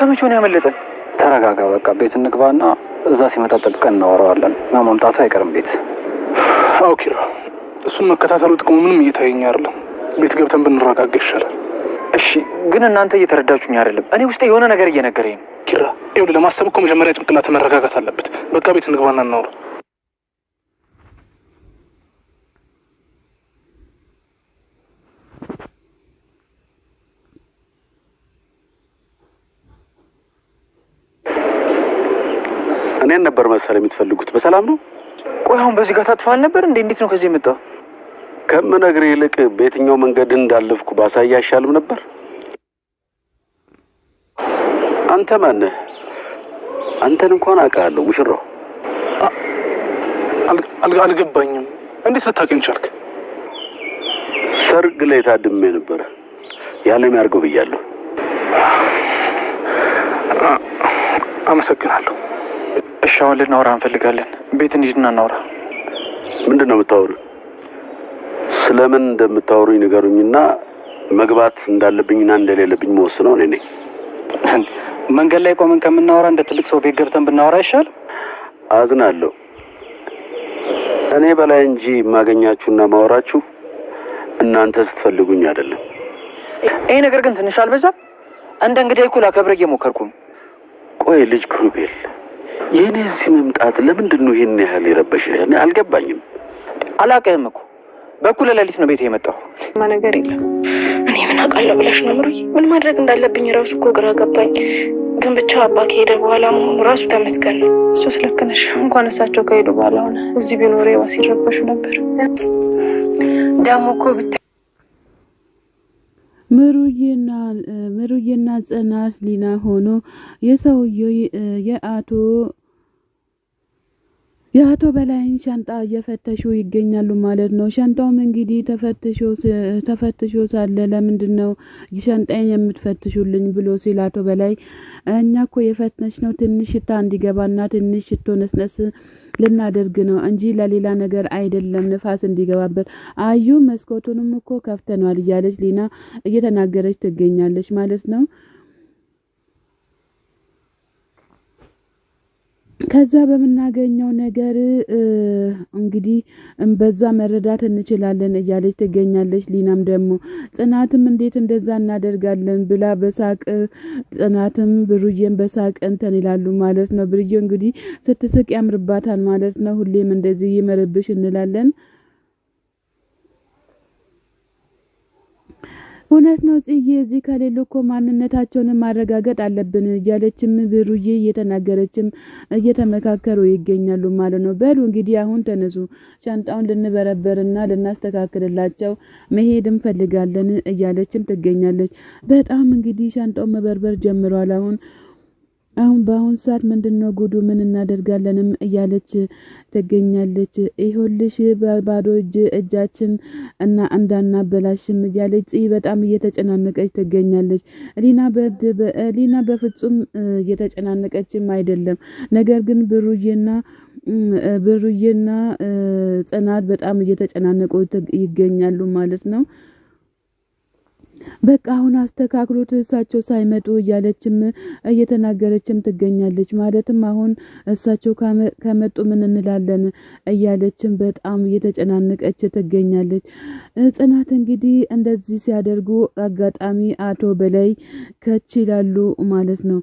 ከመቼ ነው ያመለጠን? ተረጋጋ በቃ ቤት እንግባና እዛ ሲመጣ ጠብቀን እናወራዋለን። መምጣቱ አይቀርም ቤት። አዎ ኪራ፣ እሱን መከታተሉ ጥቅሙ ምንም እየታየኝ አይደለም። ቤት ገብተን ብንረጋጋ ይሻላል። እሺ ግን እናንተ እየተረዳችሁኝ አይደለም። እኔ ውስጥ የሆነ ነገር እየነገረኝ ነው። ኪራ ይኸውልህ፣ ለማሰብ እኮ መጀመሪያ ጭንቅላት መረጋጋት አለበት። በቃ ቤት እንግባና እናውራ። እኔን ነበር መሰለኝ የምትፈልጉት። በሰላም ነው? ቆይ አሁን በዚህ ጋር ታጥፋል ነበር እንዴ? እንዴት ነው ከዚህ የመጣው? ከምነግርህ ይልቅ በየትኛው መንገድ እንዳለፍኩ ባሳያ አይሻልም ነበር? አንተ ማነህ? አንተን እንኳን አውቃለሁ ሙሽራው። አልገባኝም። እንዴት ልታውቀኝ ቻልክ? ሰርግ ላይ ታድሜ ነበር። ያለም ያርገው ብያለሁ። አመሰግናለሁ። እሺ አሁን ልናወራ እንፈልጋለን። ቤት እንሂድና እናውራ። ምንድን ነው የምታወሩ? ስለምን እንደምታወሩኝ ንገሩኝና መግባት እንዳለብኝና እንደሌለብኝ መወስነው እኔ ነኝ። መንገድ ላይ ቆመን ከምናወራ እንደ ትልቅ ሰው ቤት ገብተን ብናወራ ይሻል። አዝናለሁ። እኔ በላይ እንጂ ማገኛችሁና ማወራችሁ እናንተ ስትፈልጉኝ አይደለም። ይሄ ነገር ግን ትንሽ አልበዛም? እንደ እንግዲህ እኮ ላከብረ እየሞከርኩ ነው። ቆይ ልጅ ክሩቤል፣ የኔ እዚህ መምጣት ለምንድን ነው ይሄን ያህል የረበሽህ? እኔ አልገባኝም። አላውቅህም እኮ በኩል ሌሊት ነው ቤት የመጣው። ነገር የለም። እኔ ምን አውቃለሁ ብለሽ ነው ምሩዬ? ምን ማድረግ እንዳለብኝ ራሱ እኮ ግራ ገባኝ። ግን ብቻ አባ ከሄደ በኋላ መሆኑ ራሱ ተመስገን ነው። እሱስ ልክ ነሽ። እንኳን እሳቸው ከሄዱ በኋላ ሆነ እዚህ ቢኖር ዋስ ይረበሹ ነበር። ደግሞ እኮ ምሩዬና ጽናት ሊና ሆኖ የሰውየው የአቶ በላይን ሻንጣ እየፈተሹ ይገኛሉ ማለት ነው። ሻንጣውም እንግዲህ ተፈትሾ ሳለ ለምንድን ነው ሻንጣዬን የምትፈትሹልኝ ብሎ ሲል አቶ በላይ እኛ እኮ የፈተሽ ነው ትንሽ ሽታ እንዲገባና ትንሽ ሽቶ ነስነስ ልናደርግ ነው እንጂ ለሌላ ነገር አይደለም፣ ንፋስ እንዲገባበት። አዩ መስኮቱንም እኮ ከፍተናል እያለች ሊና እየተናገረች ትገኛለች ማለት ነው። ከዛ በምናገኘው ነገር እንግዲህ በዛ መረዳት እንችላለን እያለች ትገኛለች። ሊናም ደግሞ ጽናትም እንዴት እንደዛ እናደርጋለን ብላ በሳቅ ጽናትም ብሩዬን በሳቅ እንትን ይላሉ ማለት ነው። ብሩዬ እንግዲህ ስትስቅ ያምርባታል ማለት ነው። ሁሌም እንደዚህ ይመርብሽ እንላለን። እውነት ነው ጽዬ፣ እዚህ ከሌሉ እኮ ማንነታቸውን ማረጋገጥ አለብን እያለችም ብሩዬ እየተናገረችም እየተመካከሩ ይገኛሉ ማለት ነው። በሉ እንግዲህ አሁን ተነሱ፣ ሻንጣውን ልንበረበርና ልናስተካክልላቸው መሄድ እንፈልጋለን እያለችም ትገኛለች። በጣም እንግዲህ ሻንጣውን መበርበር ጀምሯል። አሁን በአሁን ሰዓት ምንድነው ጉዱ ምን እናደርጋለንም እያለች ትገኛለች። ይሁልሽ ባዶ እጃችን እና እንዳናበላሽም እያለች በጣም እየተጨናነቀች ትገኛለች። ሊና በፍጹም እየተጨናነቀችም አይደለም። ነገር ግን ብሩዬና ጽናት በጣም እየተጨናነቁ ይገኛሉ ማለት ነው። በቃ አሁን አስተካክሉት እሳቸው ሳይመጡ እያለችም እየተናገረችም ትገኛለች። ማለትም አሁን እሳቸው ከመጡ ምን እንላለን እያለችም በጣም እየተጨናነቀች ትገኛለች። ጽናት እንግዲህ እንደዚህ ሲያደርጉ አጋጣሚ አቶ በላይ ከች ይላሉ ማለት ነው።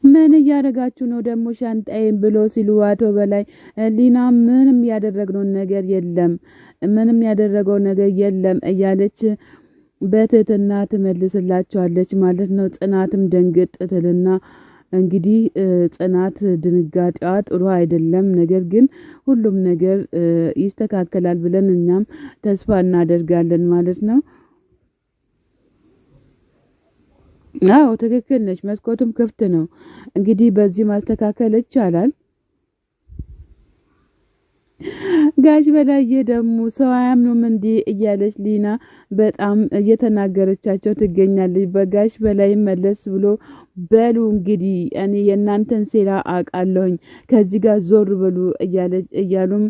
ምን እያደረጋችሁ ነው ደግሞ ሻንጣዬን ብሎ ሲሉ አቶ በላይ ሊና ምንም ያደረገው ነገር የለም እያለች በትህትና ትመልስላቸዋለች ማለት ነው። ጽናትም ደንግጥ ትልና እንግዲህ ጽናት ድንጋጤዋ ጥሩ አይደለም። ነገር ግን ሁሉም ነገር ይስተካከላል ብለን እኛም ተስፋ እናደርጋለን ማለት ነው። አዎ ትክክል ነሽ። መስኮቱም ክፍት ነው። እንግዲህ በዚህ ማስተካከል ይቻላል። ጋሽ በላዬ ደግሞ ሰው አያምኑም እንዴ እያለች ሊና በጣም እየተናገረቻቸው ትገኛለች። በጋሽ በላይ መለስ ብሎ በሉ እንግዲህ እኔ የእናንተን ሴራ አውቃለሁኝ ከዚህ ጋር ዞር በሉ እያሉም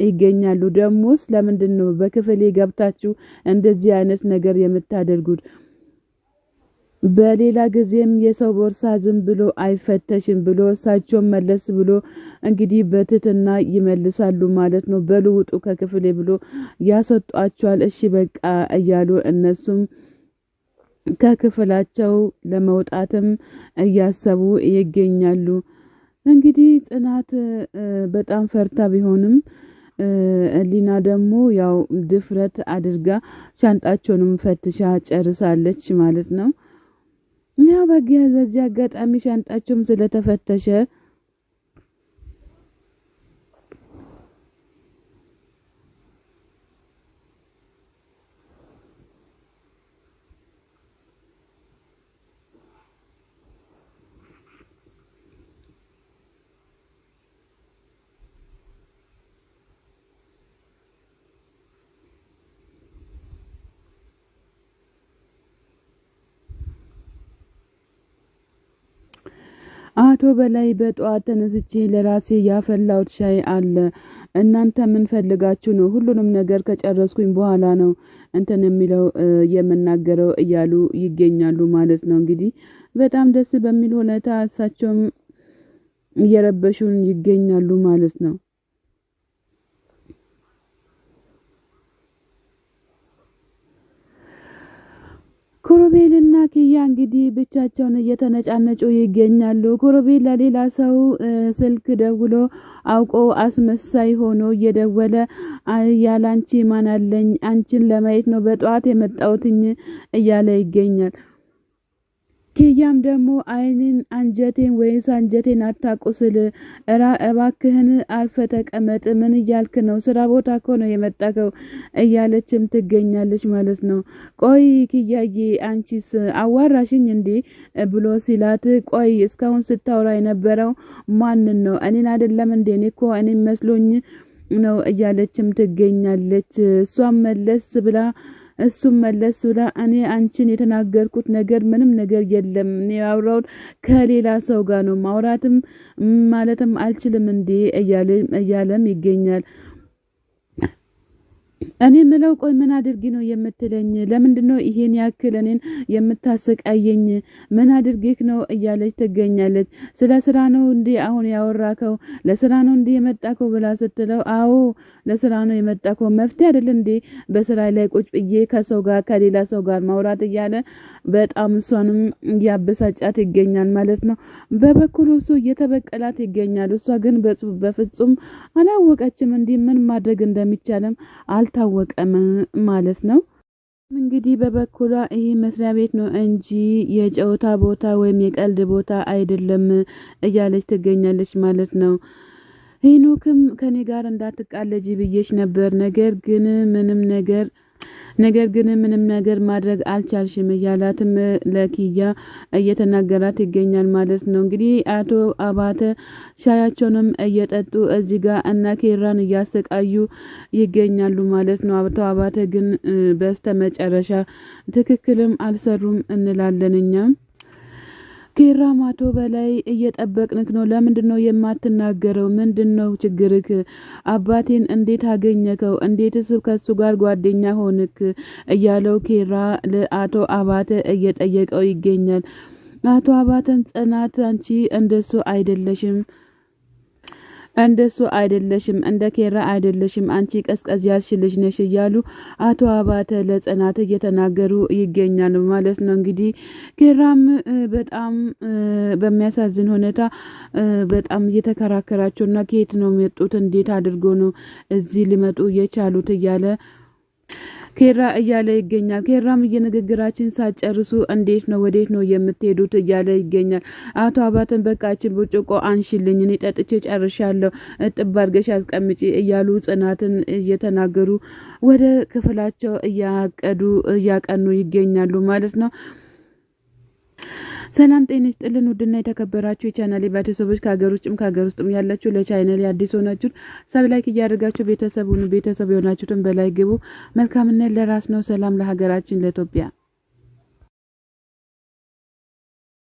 ይገኛሉ። ደሞስ ለምንድን ነው በክፍሌ ገብታችሁ እንደዚህ አይነት ነገር የምታደርጉት? በሌላ ጊዜም የሰው ቦርሳ ዝም ብሎ አይፈተሽም ብሎ እሳቸው መለስ ብሎ እንግዲህ በትትና ይመልሳሉ ማለት ነው። በሉ ውጡ ከክፍሌ ብሎ ያሰጧቸዋል። እሺ በቃ እያሉ እነሱም ከክፍላቸው ለመውጣትም እያሰቡ ይገኛሉ። እንግዲህ ጽናት በጣም ፈርታ ቢሆንም ሊና ደግሞ ያው ድፍረት አድርጋ ሻንጣቸውንም ፈትሻ ጨርሳለች ማለት ነው። ያው በዚህ አጋጣሚ ሻንጣቸውም ስለተፈተሸ አቶ በላይ በጠዋት ተነስቼ ለራሴ ያፈላሁት ሻይ አለ። እናንተ ምን ፈልጋችሁ ነው? ሁሉንም ነገር ከጨረስኩኝ በኋላ ነው እንትን የሚለው የምናገረው እያሉ ይገኛሉ ማለት ነው። እንግዲህ በጣም ደስ በሚል ሁኔታ እሳቸውም እየረበሹን ይገኛሉ ማለት ነው። ኩሩቤልና ኪያ እንግዲህ ብቻቸውን እየተነጫነጩ ይገኛሉ። ኩሩቤል ለሌላ ሰው ስልክ ደውሎ አውቆ አስመሳይ ሆኖ እየደወለ ያላንቺ ማን አለኝ አንቺን ለማየት ነው በጠዋት የመጣሁትኝ እያለ ይገኛል። ኪያም ደግሞ አይንን አንጀቴን ወይስ አንጀቴን አታቁስል፣ እባክህን አርፈ ተቀመጥ፣ ምን እያልክ ነው? ስራ ቦታ እኮ ነው የመጣከው እያለችም ትገኛለች ማለት ነው። ቆይ ኪያዬ አንቺስ አዋራሽኝ እንዴ ብሎ ሲላት፣ ቆይ እስካሁን ስታወራ የነበረው ማንን ነው? እኔን አይደለም እንዴ? እኔ እኮ እኔን መስሎኝ ነው እያለችም ትገኛለች። እሱም መለስ ብላ እኔ አንቺን የተናገርኩት ነገር ምንም ነገር የለም፣ እኔ ያወራሁት ከሌላ ሰው ጋር ነው፣ ማውራትም ማለትም አልችልም እንዴ እያለም ይገኛል። እኔ ምለው ቆይ ምን አድርጊ ነው የምትለኝ? ለምንድነው ይሄን ያክል እኔን የምታሰቃየኝ? ምን አድርጊክ ነው እያለች ትገኛለች። ስለ ስራ ነው እንዴ አሁን ያወራከው? ለስራ ነው እንዴ የመጣከው ብላ ስትለው፣ አዎ ለስራ ነው የመጣከው፣ መፍትሄ አይደል እንዴ በስራ ላይ ቁጭ ብዬ ከሰው ጋር ከሌላ ሰው ጋር ማውራት እያለ በጣም እሷንም እያበሳጫት ይገኛል ማለት ነው። በበኩሉ እሱ እየተበቀላት ይገኛል። እሷ ግን በፍጹም አላወቀችም እንዴ ምን ማድረግ እንደሚቻለም አልታወቀም ማለት ነው። እንግዲህ በበኩሏ ይሄ መስሪያ ቤት ነው እንጂ የጨዋታ ቦታ ወይም የቀልድ ቦታ አይደለም እያለች ትገኛለች ማለት ነው። ሄኖክም ከኔ ጋር እንዳትቃለጂ ብዬሽ ነበር፣ ነገር ግን ምንም ነገር ማድረግ አልቻልሽም እያላትም ለኪያ እየተናገራት ይገኛል ማለት ነው። እንግዲህ አቶ አባተ ሻያቸውንም እየጠጡ እዚህ ጋር እና ኬራን እያሰቃዩ ይገኛሉ ማለት ነው። አቶ አባተ ግን በስተመጨረሻ ትክክልም አልሰሩም እንላለን እኛም። ኬራም አቶ በላይ እየጠበቅንክ ነው፣ ለምንድነው የማትናገረው? ምንድነው ችግርክ? አባቴን እንዴት አገኘከው? እንዴትስ ከሱ ጋር ጓደኛ ሆንክ? እያለው ኬራ ለአቶ አባተ እየጠየቀው ይገኛል። አቶ አባተን ጽናት አንቺ እንደሱ አይደለሽም፣ እንደ ኬራ አይደለሽም፣ አንቺ ቀዝቀዝ ያልሽ ልጅ ነሽ እያሉ አቶ አባተ ለጽናት እየተናገሩ ይገኛሉ ማለት ነው። እንግዲህ ኬራም በጣም በሚያሳዝን ሁኔታ በጣም እየተከራከራቸውና ከየት ነው የመጡት እንዴት አድርጎ ነው እዚህ ሊመጡ የቻሉት እያለ ኬራ እያለ ይገኛል። ኬራም የንግግራችን ሳጨርሱ እንዴት ነው ወዴት ነው የምትሄዱት እያለ ይገኛል። አቶ አባተን በቃችን ብርጭቆ አንሽልኝ እኔ ጠጥቼ ጨርሻለሁ እጥብ አድርገሽ አስቀምጪ እያሉ ጽናትን እየተናገሩ ወደ ክፍላቸው እያቀኑ ይገኛሉ ማለት ነው። ሰላም ጤና ይስጥልን ውድና የተከበራችሁ የቻናሌ ቤተሰቦች ከሀገር ውጭም ከሀገር ውስጥም ያላችሁ ለቻናሌ አዲስ ሆናችሁ ሰብስክራይብ እያደረጋችሁ ቤተሰብ የሆናችሁትን በላይ ግቡ። መልካምነት ለራስ ነው። ሰላም ለሀገራችን ለኢትዮጵያ።